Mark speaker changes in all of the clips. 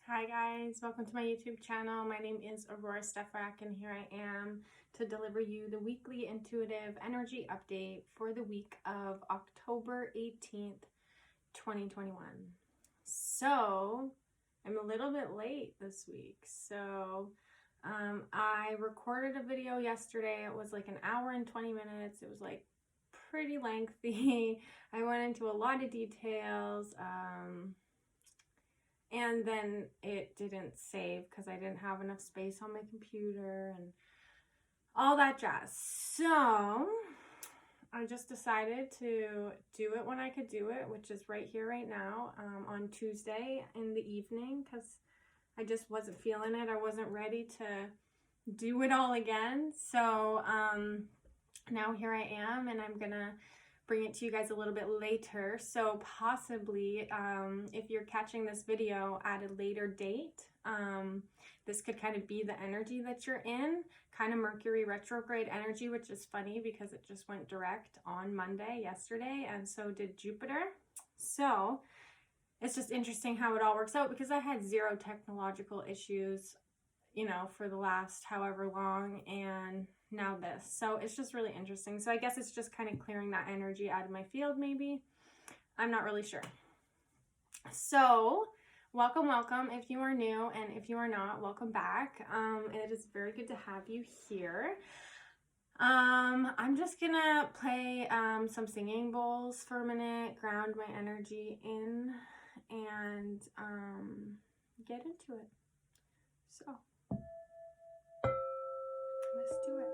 Speaker 1: Hi guys, welcome to my YouTube channel. My name is Aurora Stefrak and here I am to deliver you the weekly intuitive energy update for the week of October 18th, 2021. So, I'm a little bit late this week. I recorded a video yesterday. It was like an hour and 20 minutes. It was like pretty lengthy. I went into a lot of details. And then it didn't save because I didn't have enough space on my computer and all that jazz. So I just decided to do it when I could do it, which is right here, right now, on Tuesday in the evening, because I just wasn't feeling it. I wasn't ready to do it all again. So now here I am, and I'm gonna bring it to you guys a little bit later. So possibly, if you're catching this video at a later date, this could kind of be the energy that you're in, kind of Mercury retrograde energy, which is funny because it just went direct on Monday, yesterday, and so did Jupiter. So it's just interesting how it all works out because I had zero technological issues, for the last however long, and now this. So it's just really interesting. So I guess it's just kind of clearing that energy out of my field, maybe. I'm not really sure. So welcome if you are new, and if you are not, welcome back. It is very good to have you here. I'm just gonna play some singing bowls for a minute, ground my energy in, and get into it. So let's do it.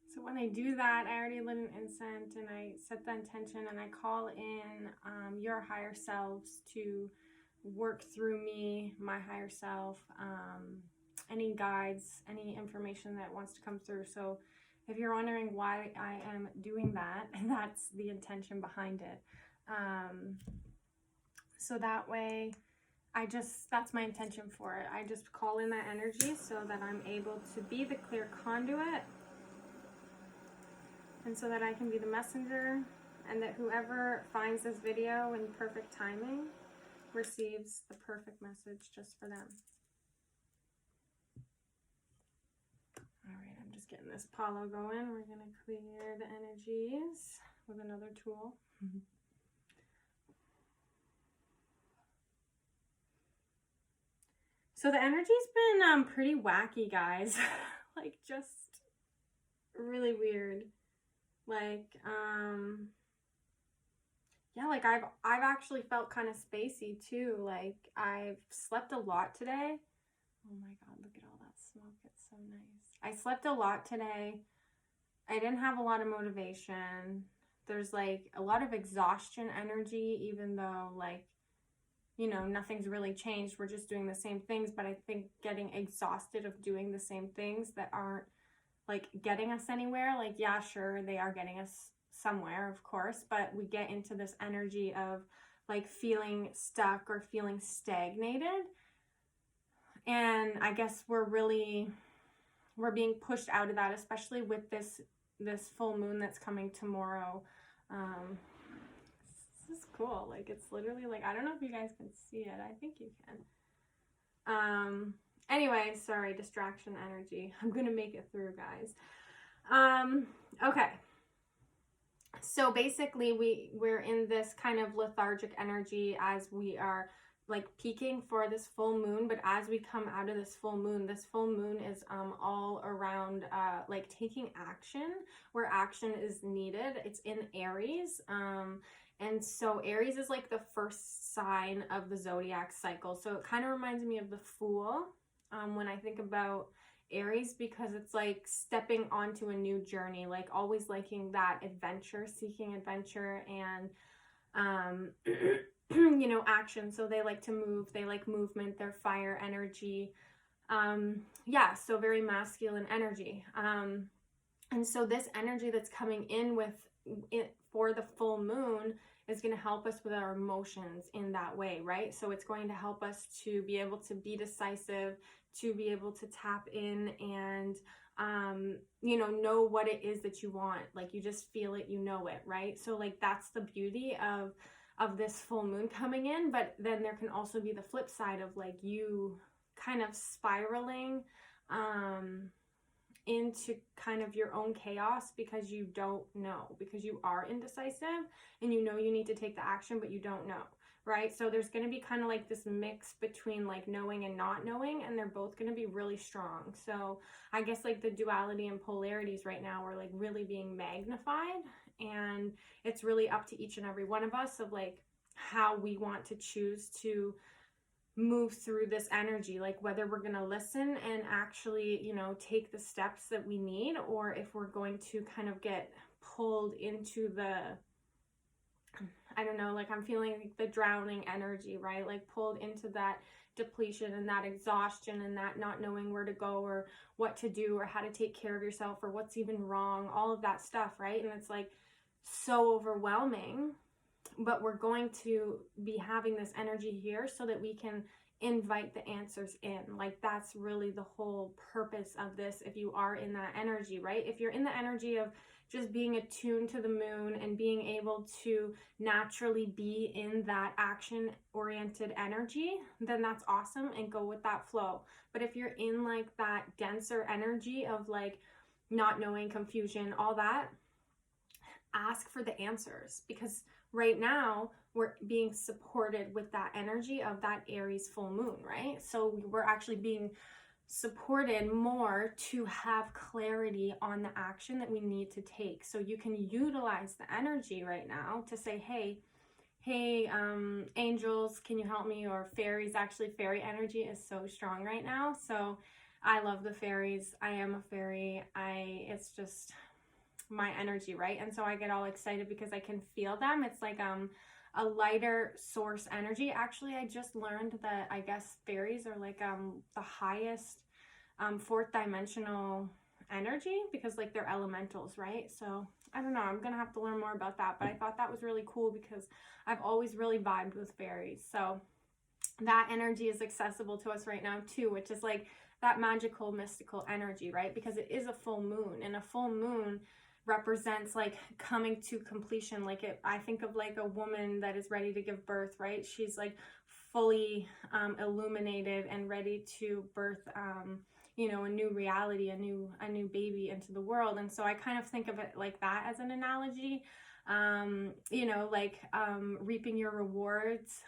Speaker 1: So when I do that, I already lit an incense and I set the intention and I call in your higher selves to work through me, my higher self, any guides, any information that wants to come through. So if you're wondering why I am doing that, that's the intention behind it. So that way, that's my intention for it. I just call in that energy so that I'm able to be the clear conduit, and so that I can be the messenger, and that whoever finds this video in perfect timing receives the perfect message just for them. All right, I'm just getting this Palo going. We're gonna clear the energies with another tool. So the energy's been pretty wacky, guys. Like, just really weird. Like, yeah, like I've actually felt kind of spacey too. Like, I've slept a lot today. Oh my God, look at all that smoke. It's so nice. I slept a lot today. I didn't have a lot of motivation. There's like a lot of exhaustion energy, even though, like, nothing's really changed. We're just doing the same things. But I think getting exhausted of doing the same things that aren't like getting us anywhere, like, yeah, sure, they are getting us somewhere, of course, but we get into this energy of like feeling stuck or feeling stagnated. And I guess we're being pushed out of that, especially with this full moon that's coming tomorrow. This is cool. Like, it's literally like, I don't know if you guys can see it. I think you can. Anyway, sorry, distraction energy. I'm gonna make it through, guys. Okay. So basically we're in this kind of lethargic energy as we are like peaking for this full moon, but as we come out of this full moon is all around like taking action where action is needed. It's in Aries, And so Aries is like the first sign of the zodiac cycle. So it kind of reminds me of the Fool when I think about Aries, because it's like stepping onto a new journey, like always liking that adventure, seeking adventure and you know, action. So they like to move, they like movement, they're fire energy. Yeah, so very masculine energy. And so this energy that's coming in with it for the full moon is going to help us with our emotions in that way, right? So it's going to help us to be able to be decisive, to be able to tap in and you know what it is that you want. Like you just feel it, you know it, right? So like that's the beauty of this full moon coming in. But then there can also be the flip side of like you kind of spiraling into kind of your own chaos because you don't know, because you are indecisive and you know you need to take the action, but you don't know, right? So there's going to be kind of like this mix between like knowing and not knowing, and they're both going to be really strong. So I guess like the duality and polarities right now are like really being magnified, and it's really up to each and every one of us of like how we want to choose to move through this energy, like whether we're going to listen and actually, you know, take the steps that we need, or if we're going to kind of get pulled into the, I don't know, like I'm feeling like the drowning energy, right? Like pulled into that depletion and that exhaustion and that not knowing where to go or what to do or how to take care of yourself or what's even wrong, all of that stuff, right? And it's like so overwhelming. But we're going to be having this energy here so that we can invite the answers in. Like that's really the whole purpose of this. If you are in that energy, right? If you're in the energy of just being attuned to the moon and being able to naturally be in that action oriented energy, then that's awesome, and go with that flow. But if you're in like that denser energy of like not knowing, confusion, all that, ask for the answers, because right now we're being supported with that energy of that Aries full moon, right? So we're actually being supported more to have clarity on the action that we need to take. So you can utilize the energy right now to say, hey, angels, can you help me? Or fairies. Actually, fairy energy is so strong right now. So I love the fairies. I am a fairy. It's just my energy, right? And so I get all excited because I can feel them. It's like a lighter source energy. Actually, I just learned that I guess fairies are like the highest fourth dimensional energy, because like they're elementals, right? So I don't know, I'm gonna have to learn more about that, but I thought that was really cool because I've always really vibed with fairies. So that energy is accessible to us right now too, which is like that magical, mystical energy, right? Because it is a full moon, and a full moon represents like coming to completion. Like I think of like a woman that is ready to give birth, right? She's like fully illuminated and ready to birth you know, a new reality, a new baby into the world. And so I kind of think of it like that as an analogy. You know, like reaping your rewards,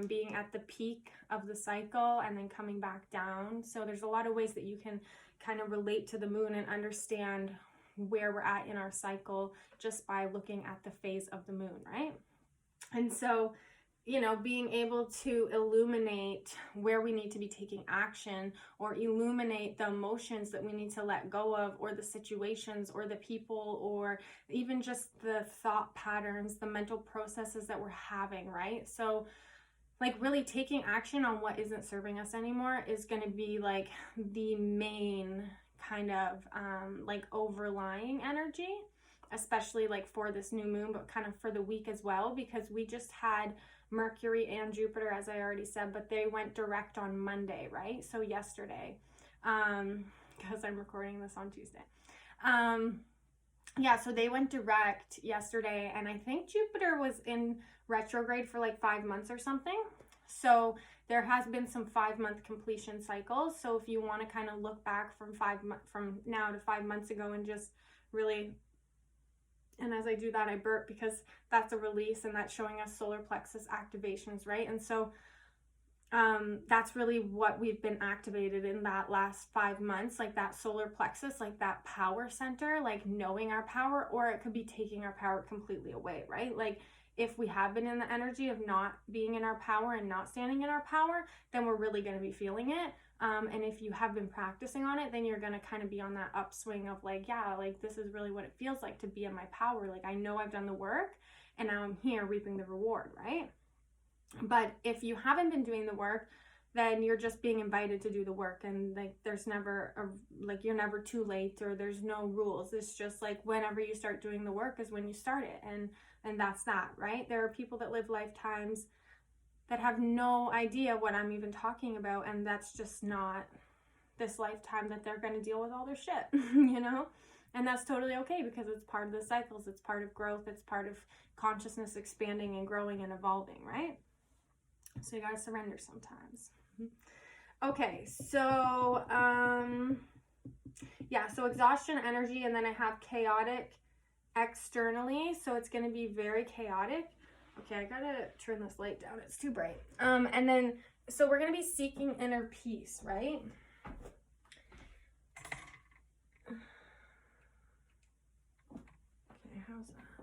Speaker 1: being at the peak of the cycle and then coming back down. So there's a lot of ways that you can kind of relate to the moon and understand where we're at in our cycle just by looking at the phase of the moon, right? And so, you know, being able to illuminate where we need to be taking action, or illuminate the emotions that we need to let go of, or the situations or the people, or even just the thought patterns, the mental processes that we're having, right? So like really taking action on what isn't serving us anymore is going to be like the main kind of like overlying energy, especially like for this new moon, but kind of for the week as well, because we just had Mercury and Jupiter, as I already said, but they went direct on Monday, right? So yesterday, because I'm recording this on Tuesday. Yeah, so they went direct yesterday, and I think Jupiter was in retrograde for like 5 months or something. So there has been some 5-month completion cycles. So if you want to kind of look back from now to 5 months ago and just really, and as I do that, I burp because that's a release, and that's showing us solar plexus activations, right? And so that's really what we've been activated in that last 5 months, like that solar plexus, like that power center, like knowing our power, or it could be taking our power completely away, right? Like if we have been in the energy of not being in our power and not standing in our power, then we're really going to be feeling it. And if you have been practicing on it, then you're going to kind of be on that upswing of like, yeah, like this is really what it feels like to be in my power. Like I know I've done the work and now I'm here reaping the reward, right? But if you haven't been doing the work, then you're just being invited to do the work, and like there's never you're never too late, or there's no rules. It's just like whenever you start doing the work is when you start it, and that's that, right? There are people that live lifetimes that have no idea what I'm even talking about, and that's just not this lifetime that they're going to deal with all their shit, you know? And that's totally okay, because it's part of the cycles, it's part of growth, it's part of consciousness expanding and growing and evolving, right? So you got to surrender sometimes. Okay, so yeah, so exhaustion, energy, and then I have chaotic externally, so it's going to be very chaotic. Okay, I gotta turn this light down, it's too bright. And then, so we're going to be seeking inner peace, right? Okay, how's that?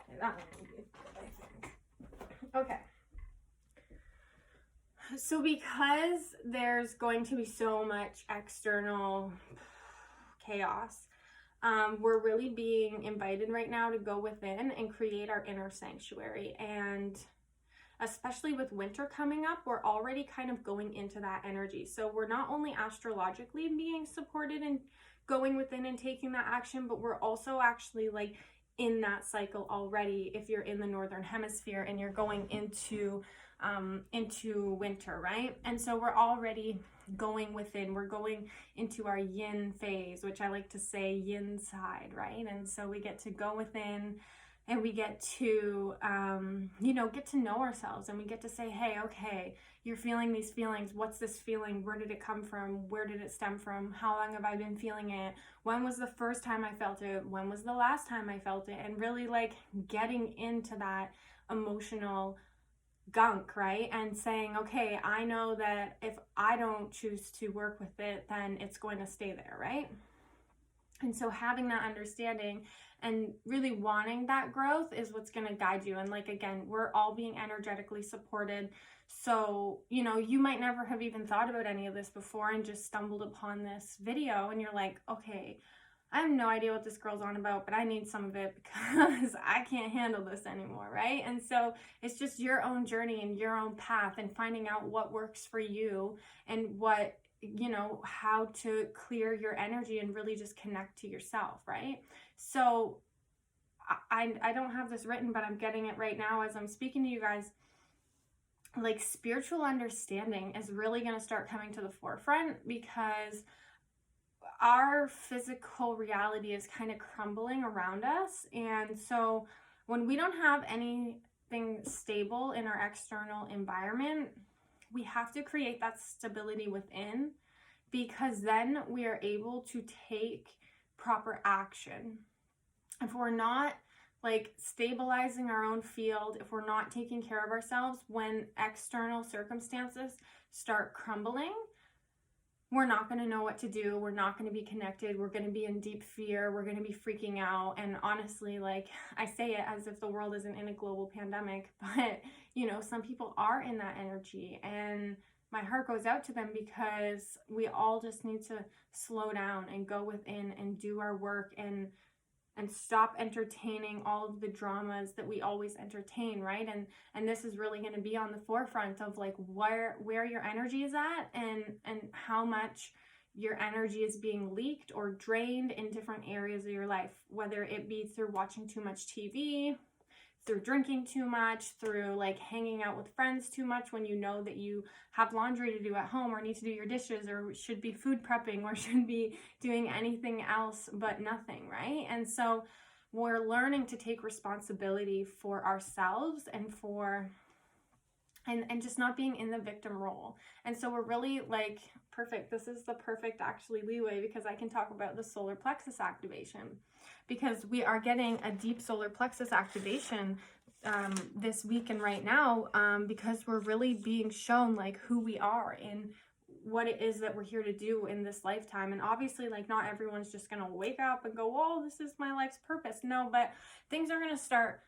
Speaker 1: Okay, that one will be good, I think. Okay. So because there's going to be so much external chaos, we're really being invited right now to go within and create our inner sanctuary. And especially with winter coming up, we're already kind of going into that energy. So we're not only astrologically being supported and going within and taking that action, but we're also actually like in that cycle already if you're in the northern hemisphere and you're going into winter, right? And so we're already going within, we're going into our yin phase, which I like to say yin side, right? And so we get to go within and we get to get to know ourselves, and we get to say, hey, okay, you're feeling these feelings. What's this feeling? Where did it come from? Where did it stem from? How long have I been feeling it? When was the first time I felt it? When was the last time I felt it? And really like getting into that emotional gunk, right? And saying, okay, I know that if I don't choose to work with it, then it's going to stay there, right? And so having that understanding and really wanting that growth is what's going to guide you. And like, again, we're all being energetically supported. So, you might never have even thought about any of this before and just stumbled upon this video and you're like, okay, I have no idea what this girl's on about, but I need some of it because I can't handle this anymore, right? And so it's just your own journey and your own path and finding out what works for you and what, how to clear your energy and really just connect to yourself, right? So I don't have this written, but I'm getting it right now as I'm speaking to you guys. Like, spiritual understanding is really going to start coming to the forefront, because our physical reality is kind of crumbling around us. And so when we don't have anything stable in our external environment, we have to create that stability within, because then we are able to take proper action. If we're not like stabilizing our own field, if we're not taking care of ourselves when external circumstances start crumbling, we're not going to know what to do. We're not going to be connected. We're going to be in deep fear. We're going to be freaking out. And honestly, like, I say it as if the world isn't in a global pandemic, but some people are in that energy, and my heart goes out to them, because we all just need to slow down and go within and do our work and stop entertaining all of the dramas that we always entertain, right? And this is really going to be on the forefront of like where your energy is at, and how much your energy is being leaked or drained in different areas of your life, whether it be through watching too much TV, through drinking too much, through like hanging out with friends too much when you know that you have laundry to do at home, or need to do your dishes, or should be food prepping, or should be doing anything else but nothing, right? And so we're learning to take responsibility for ourselves and and just not being in the victim role. And so we're really like, perfect. This is the perfect actually leeway, because I can talk about the solar plexus activation, because we are getting a deep solar plexus activation this week and right now, because we're really being shown like who we are and what it is that we're here to do in this lifetime. And obviously, like, not everyone's just gonna wake up and go, oh, this is my life's purpose. No, but things are gonna start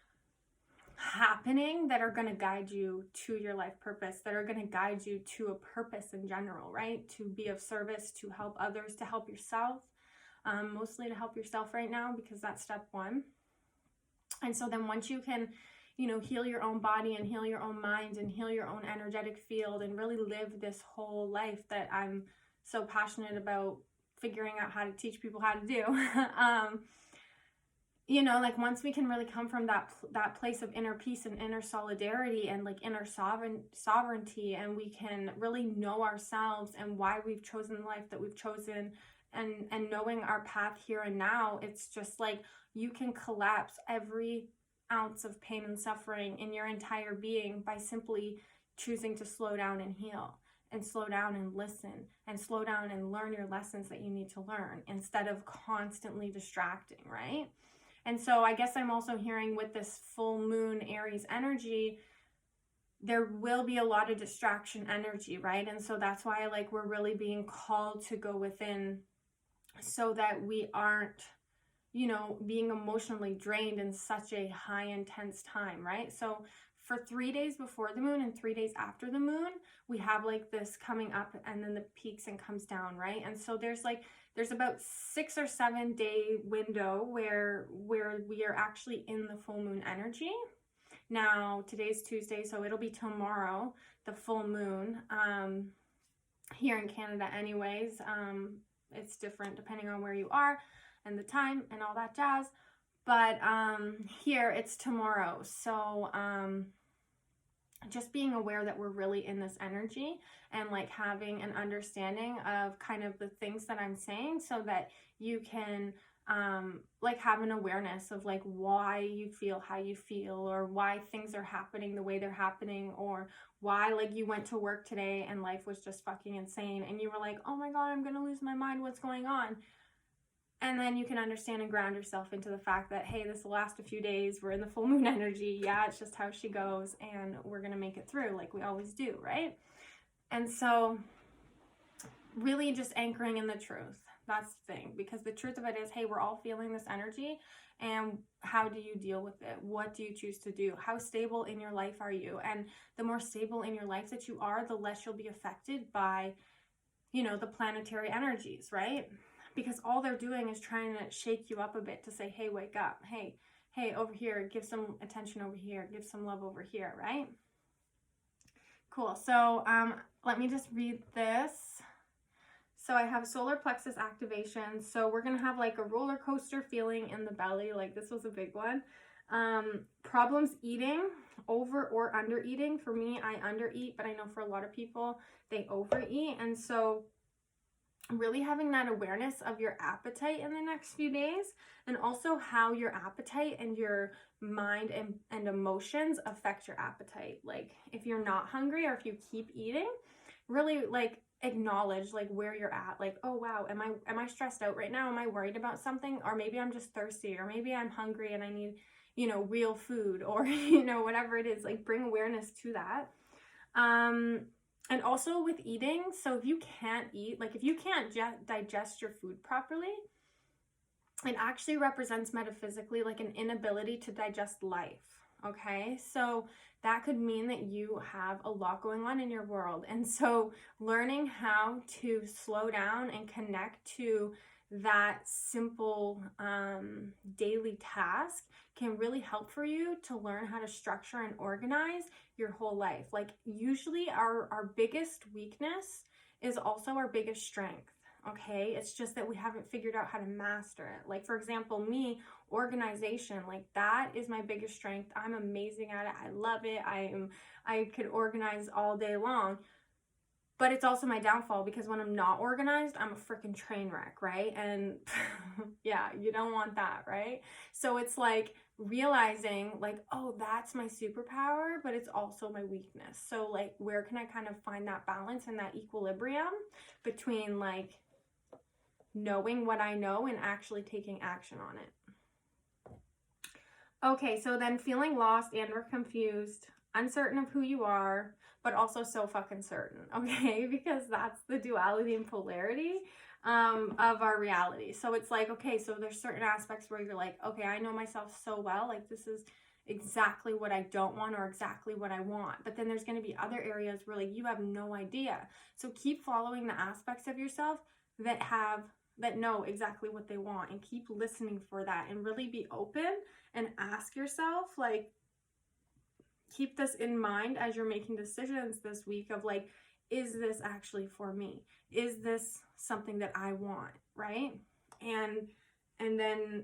Speaker 1: happening that are going to guide you to your life purpose, that are going to guide you to a purpose in general, right? To be of service, to help others, to help yourself, mostly to help yourself right now, because that's step one. And so then once you can, you know, heal your own body and heal your own mind and heal your own energetic field and really live this whole life that I'm so passionate about figuring out how to teach people how to do, you know, like once we can really come from that place of inner peace and inner solidarity and like inner sovereignty, and we can really know ourselves and why we've chosen the life that we've chosen, and knowing our path here and now, it's just like you can collapse every ounce of pain and suffering in your entire being by simply choosing to slow down and heal, and slow down and listen, and slow down and learn your lessons that you need to learn, instead of constantly distracting, right? And so I guess I'm also hearing with this full moon Aries energy, there will be a lot of distraction energy, right? And so that's why like we're really being called to go within, so that we aren't, you know, being emotionally drained in such a high intense time, right? So for 3 days before the moon and 3 days after the moon, we have like this coming up and then the peaks and comes down, right? And so there's about 6 or 7 day window where we are actually in the full moon energy. Now today's Tuesday, so it'll be tomorrow, the full moon, here in Canada anyways. It's different depending on where you are and the time and all that jazz, but here it's tomorrow. So just being aware that we're really in this energy, and like having an understanding of kind of the things that I'm saying, so that you can like have an awareness of like why you feel how you feel, or why things are happening the way they're happening, or why like you went to work today and life was just fucking insane and you were like, oh my god, I'm gonna lose my mind, what's going on? And then you can understand and ground yourself into the fact that, hey, this will last a few days. We're in the full moon energy. Yeah, it's just how she goes, and we're going to make it through like we always do, right? And so really just anchoring in the truth. That's the thing, because the truth of it is, hey, we're all feeling this energy, and how do you deal with it? What do you choose to do? How stable in your life are you? And the more stable in your life that you are, the less you'll be affected by, you know, the planetary energies, right? Because all they're doing is trying to shake you up a bit to say, hey, wake up. Hey, over here, give some attention over here, give some love over here, right? Cool. So let me just read this. So I have solar plexus activation. So we're going to have like a roller coaster feeling in the belly. Like this was a big one. Problems eating, over or under eating. For me, I under eat, but I know for a lot of people, they overeat. And so really having that awareness of your appetite in the next few days, and also how your appetite and your mind and emotions affect your appetite. Like if you're not hungry, or if you keep eating, really like acknowledge like where you're at. Like, oh wow, am I stressed out right now? Am I worried about something? Or maybe I'm just thirsty, or maybe I'm hungry and I need, you know, real food, or you know, whatever it is. Like bring awareness to that. And also with eating, so if you can't eat, like if you can't digest your food properly, it actually represents metaphysically like an inability to digest life, okay? So that could mean that you have a lot going on in your world. And so learning how to slow down and connect to that simple daily task can really help for you to learn how to structure and organize your whole life. Like usually our biggest weakness is also our biggest strength, okay? It's just that we haven't figured out how to master it. Like for example, me, organization, like that is my biggest strength. I'm amazing at it. I love it. I could organize all day long. But it's also my downfall, because when I'm not organized, I'm a freaking train wreck, right? And yeah, you don't want that, right? So it's like realizing like, oh, that's my superpower, but it's also my weakness. So like, where can I kind of find that balance and that equilibrium between like knowing what I know and actually taking action on it? Okay, so then feeling lost and or confused, uncertain of who you are, but also so fucking certain, okay? Because that's the duality and polarity of our reality. So it's like, okay, so there's certain aspects where you're like, okay, I know myself so well, like this is exactly what I don't want or exactly what I want. But then there's going to be other areas where like you have no idea. So keep following the aspects of yourself that know exactly what they want, and keep listening for that, and really be open and ask yourself, like, keep this in mind as you're making decisions this week of like, is this actually for me? Is this something that I want, right? And then,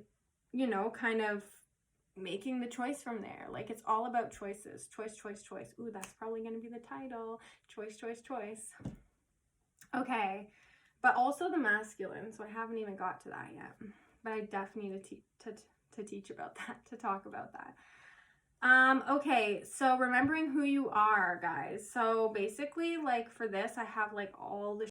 Speaker 1: you know, kind of making the choice from there. Like, it's all about choices. Choice, choice, choice. Ooh, that's probably going to be the title. Choice, choice, choice. Okay. But also the masculine. So I haven't even got to that yet. But I definitely need to teach about that, to talk about that. Okay, so remembering who you are, guys. So basically, like, for this, I have like all the